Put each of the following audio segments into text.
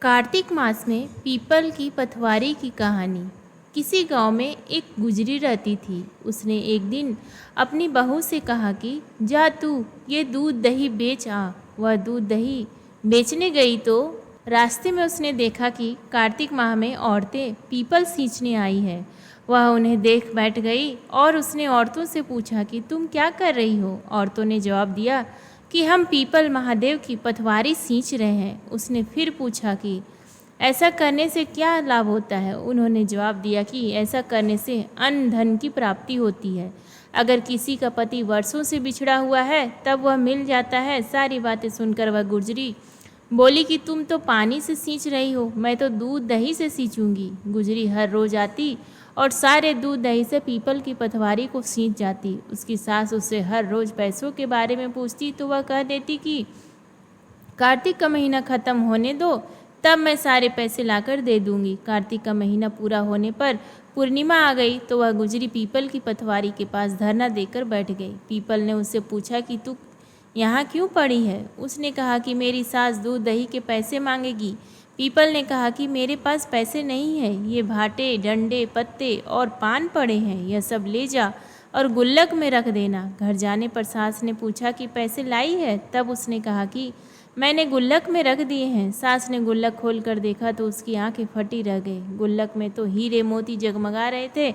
कार्तिक मास में पीपल की पथवारी की कहानी। किसी गांव में एक गुजरी रहती थी। उसने एक दिन अपनी बहू से कहा कि जा तू ये दूध दही बेच आ। वह दूध दही बेचने गई तो रास्ते में उसने देखा कि कार्तिक माह में औरतें पीपल सींचने आई है। वह उन्हें देख बैठ गई और उसने औरतों से पूछा कि तुम क्या कर रही हो। औरतों ने जवाब दिया कि हम पीपल महादेव की पथवारी सींच रहे हैं। उसने फिर पूछा कि ऐसा करने से क्या लाभ होता है। उन्होंने जवाब दिया कि ऐसा करने से अन्न धन की प्राप्ति होती है। अगर किसी का पति वर्षों से बिछड़ा हुआ है तब वह मिल जाता है। सारी बातें सुनकर वह गुजरी बोली कि तुम तो पानी से सींच रही हो, मैं तो दूध दही से सींचूंगी। गुजरी हर रोज आती और सारे दूध दही से पीपल की पथवारी को सींच जाती। उसकी सास उससे हर रोज पैसों के बारे में पूछती तो वह कह देती कि कार्तिक का महीना खत्म होने दो, तब मैं सारे पैसे लाकर दे दूंगी। कार्तिक का महीना पूरा होने पर पूर्णिमा आ गई तो वह गुजरी पीपल की पथवारी के पास धरना देकर बैठ गई। पीपल ने उससे पूछा कि तू यहाँ क्यों पड़ी है। उसने कहा कि मेरी सास दूध दही के पैसे मांगेगी। पीपल ने कहा कि मेरे पास पैसे नहीं है, ये भाटे डंडे पत्ते और पान पड़े हैं, यह सब ले जा और गुल्लक में रख देना। घर जाने पर सास ने पूछा कि पैसे लाई है। तब उसने कहा कि मैंने गुल्लक में रख दिए हैं। सास ने गुल्लक खोल कर देखा तो उसकी आंखें फटी रह गई। गुल्लक में तो हीरे मोती जगमगा रहे थे,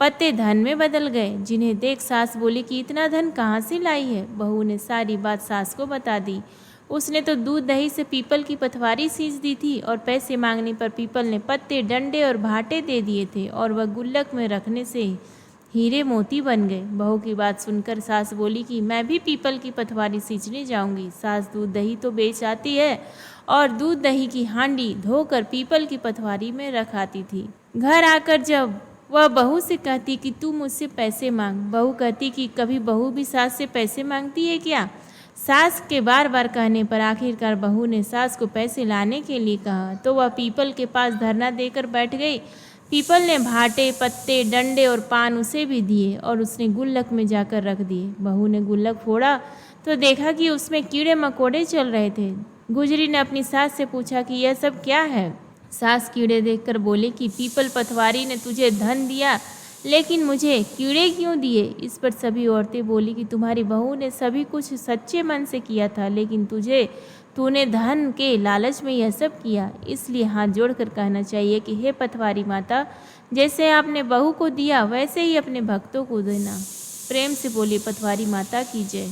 पत्ते धन में बदल गए। जिन्हें देख सास बोली कि इतना धन कहाँ से लाई है। बहू ने सारी बात सास को बता दी। उसने तो दूध दही से पीपल की पथवारी सींच दी थी और पैसे मांगने पर पीपल ने पत्ते डंडे और भाटे दे दिए थे और वह गुल्लक में रखने से हीरे मोती बन गए। बहू की बात सुनकर सास बोली कि मैं भी पीपल की पथवारी सींचने जाऊंगी। सास दूध दही तो बेच आती है और दूध दही की हांडी धोकर पीपल की पथवारी में रख आती थी। घर आकर जब वह बहू से कहती कि तू मुझसे पैसे मांग, बहू कहती कि कभी बहू भी सास से पैसे मांगती है क्या। सास के बार बार कहने पर आखिरकार बहू ने सास को पैसे लाने के लिए कहा तो वह पीपल के पास धरना देकर बैठ गई। पीपल ने भाटे पत्ते डंडे और पान उसे भी दिए और उसने गुल्लक में जाकर रख दिए। बहू ने गुल्लक फोड़ा तो देखा कि उसमें कीड़े मकोड़े चल रहे थे। गुजरी ने अपनी सास से पूछा कि यह सब क्या है। सास कीड़े देखकर बोले कि पीपल पथवारी ने तुझे धन दिया, लेकिन मुझे कीड़े क्यों दिए। इस पर सभी औरतें बोली कि तुम्हारी बहू ने सभी कुछ सच्चे मन से किया था, लेकिन तूने धन के लालच में यह सब किया। इसलिए हाथ जोड़कर कहना चाहिए कि हे पथवारी माता, जैसे आपने बहू को दिया वैसे ही अपने भक्तों को देना। प्रेम से बोली पथवारी माता की जय।